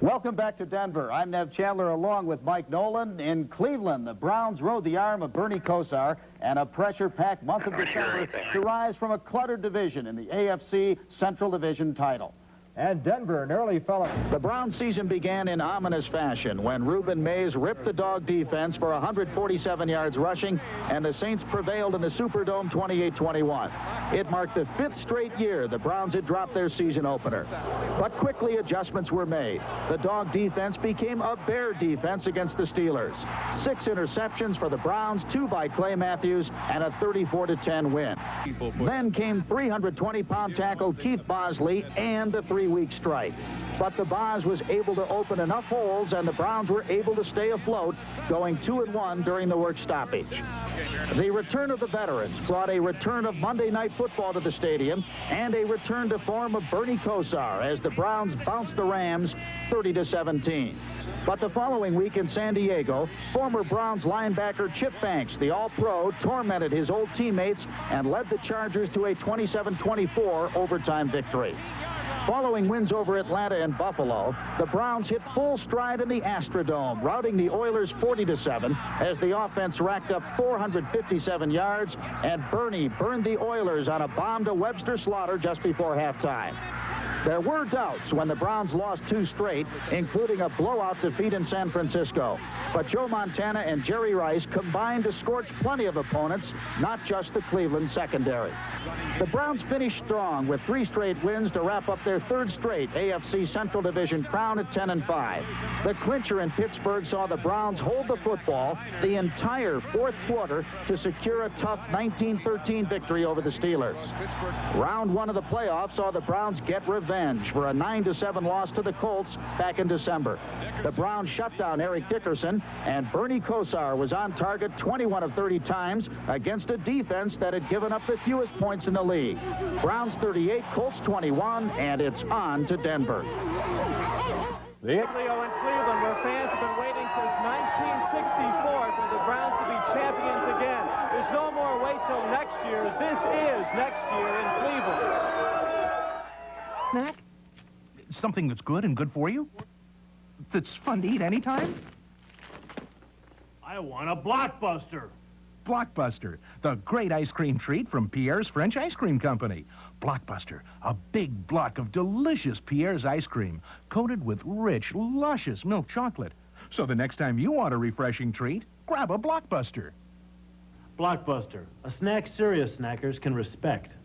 Welcome back to Denver. I'm Nev Chandler along with Mike Nolan. In Cleveland, the Browns rode the arm of Bernie Kosar and a pressure-packed month of December to rise from a cluttered division in the AFC Central Division title. And Denver, an early fellow. The Browns season began in ominous fashion when Reuben Mays ripped the dog defense for 147 yards rushing, and the Saints prevailed in the Superdome 28-21. It marked the 5th straight year the Browns had dropped their season opener. But quickly adjustments were made. The dog defense became a bear defense against the Steelers. 6 interceptions for the Browns, 2 by Clay Matthews, and a 34-10 win. Then came 320-pound tackle Keith Bosley and the 3-week strike. But the Boz was able to open enough holes, and the Browns were able to stay afloat, going 2-1 during the work stoppage. The return of the veterans brought a return of Monday Night Football to the stadium and a return to form of Bernie Kosar as the Browns bounced the Rams 30-17. But the following week in San Diego, former Browns linebacker Chip Banks, the All-Pro, tormented his old teammates and led the Chargers to a 27-24 overtime victory. Following wins over Atlanta and Buffalo, the Browns hit full stride in the Astrodome, routing the Oilers 40-7 as the offense racked up 457 yards, and Bernie burned the Oilers on a bomb to Webster Slaughter just before halftime. There were doubts when the Browns lost 2 straight, including a blowout defeat in San Francisco. But Joe Montana and Jerry Rice combined to scorch plenty of opponents, not just the Cleveland secondary. The Browns finished strong with 3 straight wins to wrap up their 3rd straight AFC Central Division crown at 10-5. The clincher in Pittsburgh saw the Browns hold the football the entire 4th quarter to secure a tough 19-13 victory over the Steelers. Round 1 of the playoffs saw the Browns get revenge for a 9-7 loss to the Colts back in December. The Browns shut down Eric Dickerson, and Bernie Kosar was on target 21 of 30 times against a defense that had given up the fewest points in the league. Browns 38, Colts 21, and it's on to Denver. Leo in Cleveland, where fans have been waiting since 1964 for the Browns to be champions again. There's no more wait till next year. This is next year in Cleveland. That? Something that's good and good for you? That's fun to eat anytime? I want a Blockbuster. Blockbuster, the great ice cream treat from Pierre's French Ice Cream Company. Blockbuster, a big block of delicious Pierre's ice cream, coated with rich, luscious milk chocolate. So the next time you want a refreshing treat, grab a Blockbuster. Blockbuster, a snack serious snackers can respect.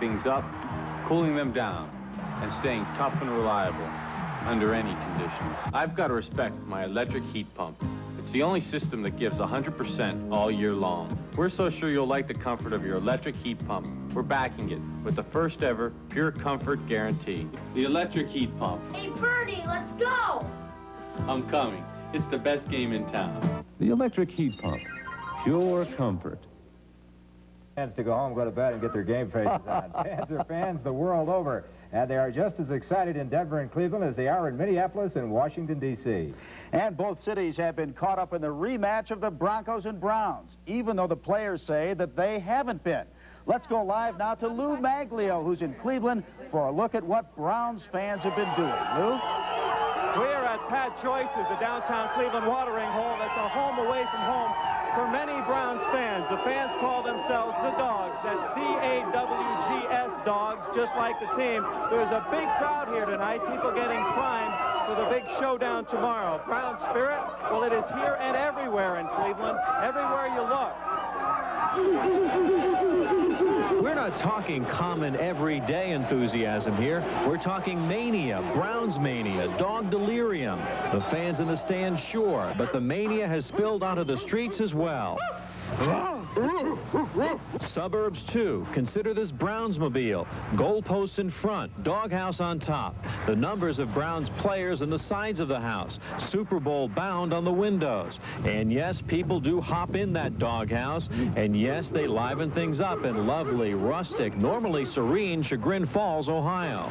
Things up, cooling them down, and staying tough and reliable under any conditions. I've got to respect my electric heat pump. It's the only system that gives 100% all year long. We're so sure you'll like the comfort of your electric heat pump. We're backing it with the first ever Pure Comfort Guarantee. The electric heat pump. Hey, Bernie, let's go! I'm coming. It's the best game in town. The electric heat pump. Pure comfort. Fans to go home, go to bed, and get their game faces on. Fans are fans the world over, and they are just as excited in Denver and Cleveland as they are in Minneapolis and Washington, D.C. And both cities have been caught up in the rematch of the Broncos and Browns, even though the players say that they haven't been. Let's go live now to Lou Maglio, who's in Cleveland, for a look at what Browns fans have been doing. Lou? We are at Pat Joyce's, a downtown Cleveland watering hole that's a home away from home for many Browns fans. The fans call themselves the Dogs. That's D-A-W-G-S, Dogs, just like the team. There's a big crowd here tonight, people getting primed for the big showdown tomorrow. Brown spirit, well, it is here and everywhere in Cleveland, everywhere you look. We're not talking common, everyday enthusiasm here. We're talking mania, Browns mania, dog delirium. The fans in the stands, sure, but the mania has spilled onto the streets as well. Suburbs, too. Consider this Brownsmobile. Goalposts in front, doghouse on top. The numbers of Browns players on the sides of the house. Super Bowl bound on the windows. And yes, people do hop in that doghouse. And yes, they liven things up in lovely, rustic, normally serene Chagrin Falls, Ohio.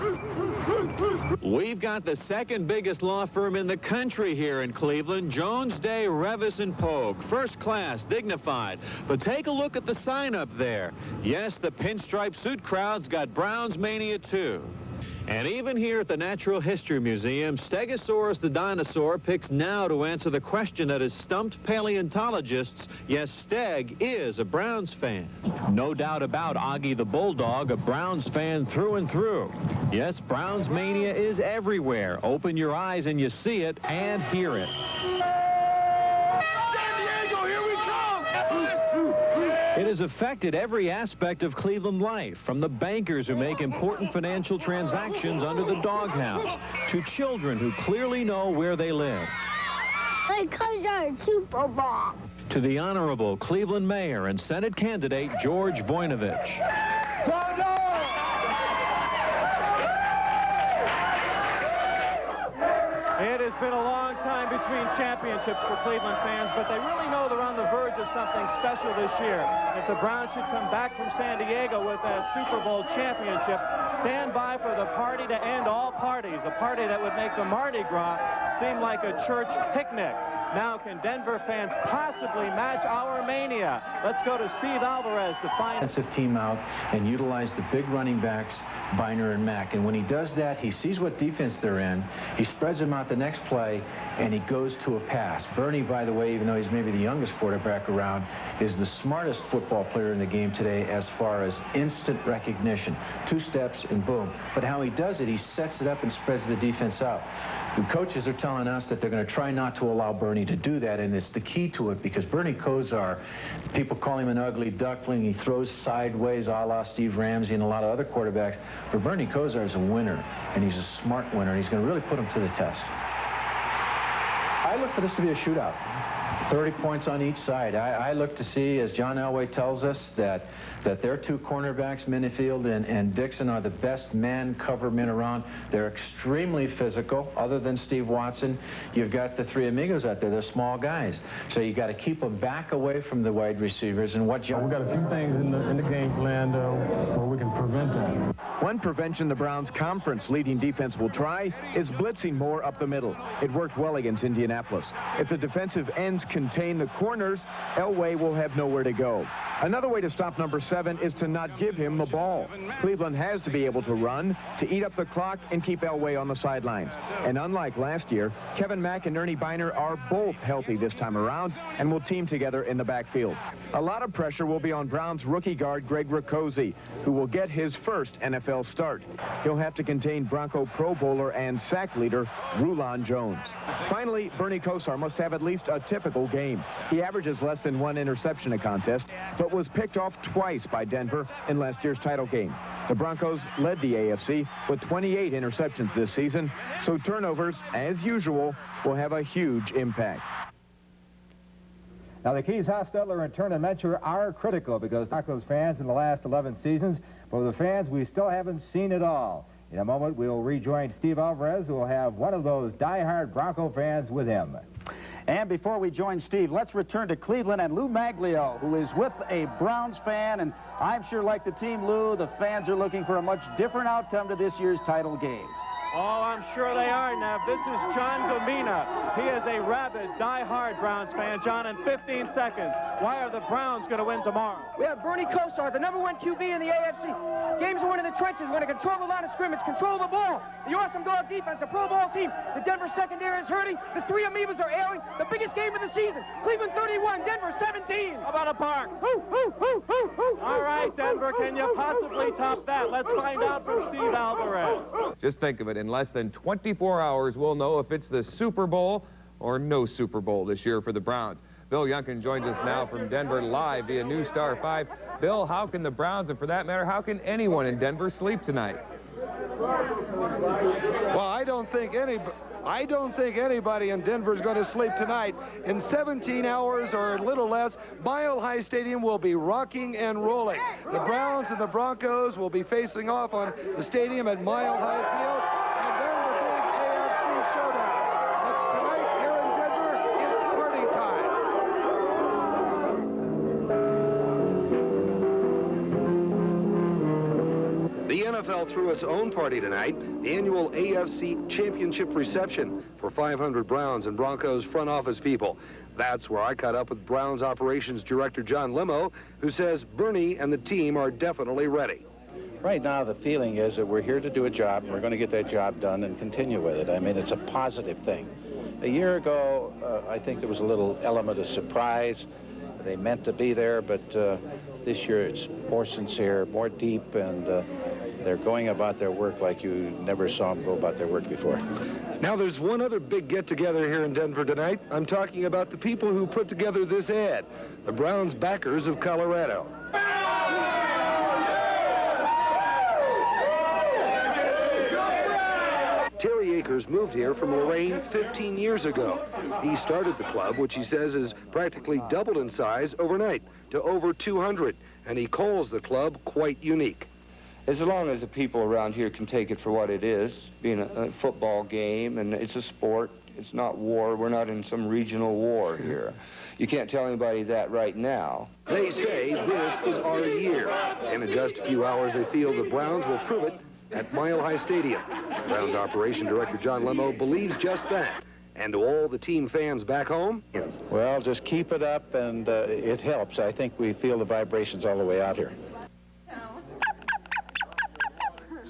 We've got the second biggest law firm in the country here in Cleveland, Jones, Day, Revis & Pogue. First class, dignified. But take a look at the sign up there. Yes, the pinstripe suit crowd's got Browns mania too. And even here at the Natural History Museum, Stegosaurus the dinosaur picks now to answer the question that has stumped paleontologists. Yes, Steg is a Browns fan. No doubt about Augie the Bulldog, a Browns fan through and through. Yes, Browns mania is everywhere. Open your eyes and you see it and hear it. It has affected every aspect of Cleveland life, from the bankers who make important financial transactions under the doghouse, to children who clearly know where they live, Because I'm Super Bowl. to the Honorable Cleveland Mayor and Senate candidate George Voinovich. It has been a long time between championships for Cleveland fans, but they really know they're on the verge of something special this year. If the Browns should come back from San Diego with that Super Bowl championship, stand by for the party to end all parties, a party that would make the Mardi Gras seem like a church picnic. Now, can Denver fans possibly match our mania? Let's go to Steve Alvarez to find... Defensive team out and utilize the big running backs, Biner and Mack. And when he does that, he sees what defense they're in. He spreads them out the next play, and he goes to a pass. Bernie, by the way, even though he's maybe the youngest quarterback around, is the smartest football player in the game today as far as instant recognition. 2 steps and boom. But how he does it, he sets it up and spreads the defense out. The coaches are telling us that they're going to try not to allow Bernie to do that, and it's the key to it, because Bernie Kosar, people call him an ugly duckling. He throws sideways a la Steve Ramsey and a lot of other quarterbacks. But Bernie Kosar is a winner, and he's a smart winner, and he's going to really put him to the test. I look for this to be a shootout. 30 points on each side. I look to see, as John Elway tells us, that their 2 cornerbacks, Minifield and Dixon, are the best man cover men around. They're extremely physical. Other than Steve Watson, you've got the 3 amigos out there. They're small guys. So you got to keep them back away from the wide receivers. And what John... We've got a few things in the game plan where we can prevent that. One prevention the Browns' conference leading defense will try is blitzing more up the middle. It worked well against Indianapolis. If the defensive ends contain the corners, Elway will have nowhere to go. Another way to stop number 7 is to not give him the ball. Cleveland has to be able to run, to eat up the clock, and keep Elway on the sidelines. And unlike last year, Kevin Mack and Ernie Biner are both healthy this time around and will team together in the backfield. A lot of pressure will be on Browns rookie guard Greg Rakoczy, who will get his first NFL start. He'll have to contain Bronco Pro Bowler and sack leader Rulon Jones. Finally, Bernie Kosar must have at least a typical game. He averages less than 1 interception a contest, but was picked off twice by Denver in last year's title game. The Broncos led the AFC with 28 interceptions this season, so turnovers, as usual, will have a huge impact. Now, the Keys Hostetler and Turner Mentor are critical because Broncos fans in the last 11 seasons, for the fans, we still haven't seen it all. In a moment, we'll rejoin Steve Alvarez, who will have one of those die-hard Bronco fans with him. And before we join Steve, let's return to Cleveland and Lou Maglio, who is with a Browns fan. And I'm sure, like the team, Lou, the fans are looking for a much different outcome to this year's title game. Oh, I'm sure they are, Nev. This is John Gomina. He is a rabid, die-hard Browns fan. John, in 15 seconds, why are the Browns going to win tomorrow? We have Bernie Kosar, the #1 QB in the AFC. Games are won in the trenches. We're going to control the line of scrimmage, control the ball. The awesome dog defense, a Pro Bowl team. The Denver secondary is hurting. The 3 amoebas are ailing. The biggest game of the season. Cleveland 31, Denver 17. How about a park? All right, Denver, can you possibly top that? Let's find out from Steve Alvarez. Just think of it. In less than 24 hours, we'll know if it's the Super Bowl or no Super Bowl this year for the Browns. Bill Youngkin joins us now from Denver live via News Star 5. Bill, how can the Browns, and for that matter, how can anyone in Denver sleep tonight? Well, I don't think anybody in Denver is going to sleep tonight. In 17 hours or a little less, Mile High Stadium will be rocking and rolling. The Browns and the Broncos will be facing off on the stadium at Mile High Field, and they're the big AFC showdown. But tonight here in Denver, it's party time. The NFL threw its own party tonight, the annual AFC Championship reception for 500 Browns and Broncos front office people. That's where I caught up with Browns Operations Director John Limo, who says Bernie and the team are definitely ready. Right now, the feeling is that we're here to do a job, and we're going to get that job done and continue with it. I mean, it's a positive thing. A year ago, I think there was a little element of surprise. They meant to be there, but this year it's more sincere, more deep, and they're going about their work like you never saw them go about their work before. Now, there's one other big get-together here in Denver tonight. I'm talking about the people who put together this ad, the Browns backers of Colorado. Terry Akers moved here from Lorain 15 years ago. He started the club, which he says has practically doubled in size overnight to over 200, and he calls the club quite unique. As long as the people around here can take it for what it is, being a football game, and it's a sport, it's not war. We're not in some regional war here. You can't tell anybody that right now. They say this is our year, and in just a few hours they feel the Browns will prove it at Mile High Stadium. Browns Operation Director John Lemo believes just that. And to all the team fans back home, yes. Well, just keep it up, and it helps. I think we feel the vibrations all the way out here.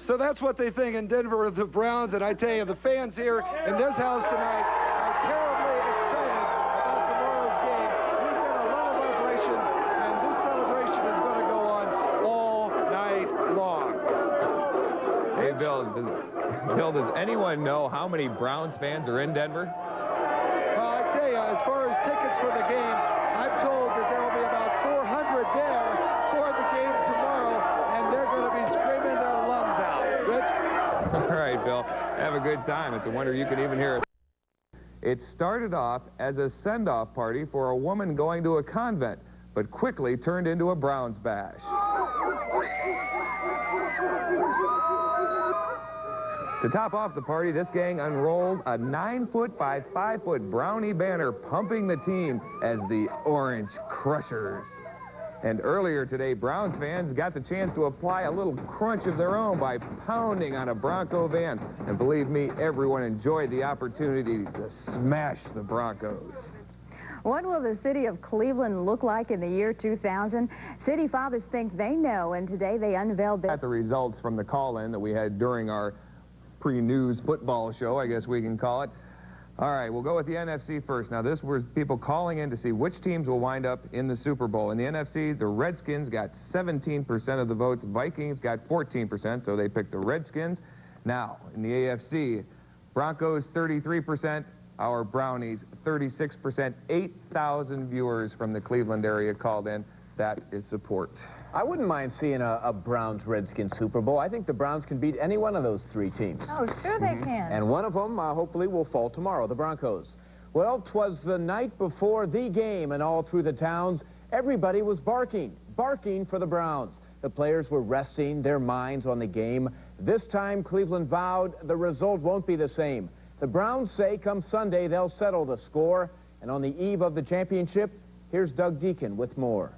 So that's what they think in Denver of the Browns, and I tell you, the fans here in this house tonight are terribly excited about tomorrow's game. We've got a lot of vibrations, and this celebration is going to go on all night long. Hey, Bill, does anyone know how many Browns fans are in Denver? Well, I tell you, as far as tickets for the game, I'm told that there will be about 400 there for the game tomorrow, and they're going to be screaming their lungs out. Rich? All right, Bill. Have a good time. It's a wonder you can even hear it. It started off as a send-off party for a woman going to a convent, but quickly turned into a Browns bash. To top off the party, this gang unrolled a 9-foot by 5-foot Brownie banner pumping the team as the Orange Crushers. And earlier today, Browns fans got the chance to apply a little crunch of their own by pounding on a Bronco van. And believe me, everyone enjoyed the opportunity to smash the Broncos. What will the city of Cleveland look like in the year 2000? City fathers think they know, and today they unveiled Got the results from the call-in that we had during our pre-news football show, I guess we can call it. All right, we'll go with the NFC first. Now, this was people calling in to see which teams will wind up in the Super Bowl. In the NFC, the Redskins got 17% of the votes. Vikings got 14%, so they picked the Redskins. Now, in the AFC, Broncos 33%, our Brownies 36%. 8,000 viewers from the Cleveland area called in. That is support. I wouldn't mind seeing a Browns-Redskins Super Bowl. I think the Browns can beat any one of those three teams. Oh, sure they can. And one of them, hopefully, will fall tomorrow, the Broncos. Well, 'twas the night before the game, and all through the towns, everybody was barking for the Browns. The players were resting their minds on the game. This time, Cleveland vowed the result won't be the same. The Browns say come Sunday, they'll settle the score. And on the eve of the championship, here's Doug Deacon with more.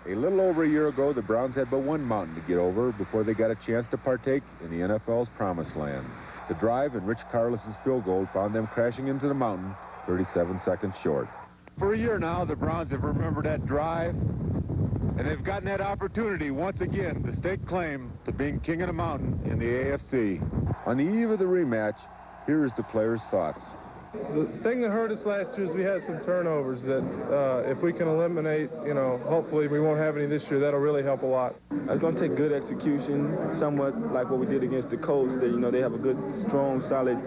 A little over a year ago, the Browns had but one mountain to get over before they got a chance to partake in the NFL's promised land. The drive and Rich Carlos's field goal found them crashing into the mountain 37 seconds short. For a year now, the Browns have remembered that drive, and they've gotten that opportunity once again to stake claim to being king of the mountain in the AFC. On the eve of the rematch, here is the players' thoughts. The thing that hurt us last year is we had some turnovers that if we can eliminate, hopefully we won't have any this year. That'll really help a lot. It's going to take good execution, somewhat like what we did against the Colts. That, they have a good, strong, solid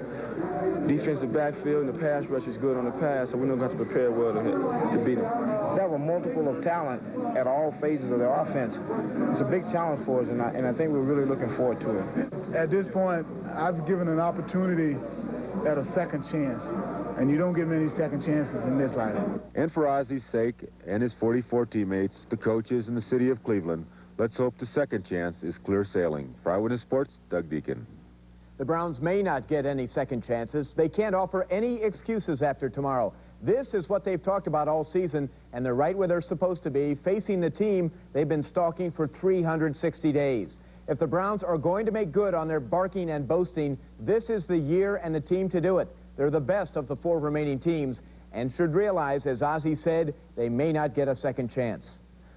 defensive backfield, and the pass rush is good on the pass, so we're going to have to prepare well to beat them. There were multiple of talent at all phases of their offense. It's a big challenge for us, and I think we're really looking forward to it. At this point, I've given an opportunity at a second chance, and you don't get many second chances in this lineup. And for Ozzy's sake and his 44 teammates, the coaches, and the city of Cleveland, let's hope the second chance is clear sailing. For Eyewitness Sports, Doug Deacon. The Browns may not get any second chances. They can't offer any excuses after tomorrow. This is what they've talked about all season, and they're right where they're supposed to be, facing the team they've been stalking for 360 days. If the Browns are going to make good on their barking and boasting, this is the year and the team to do it. They're the best of the four remaining teams and should realize, as Ozzie said, they may not get a second chance.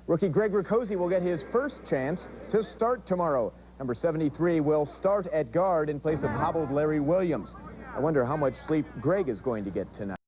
Rookie Greg Riccozzi will get his first chance to start tomorrow. Number 73 will start at guard in place of hobbled Larry Williams. I wonder how much sleep Greg is going to get tonight.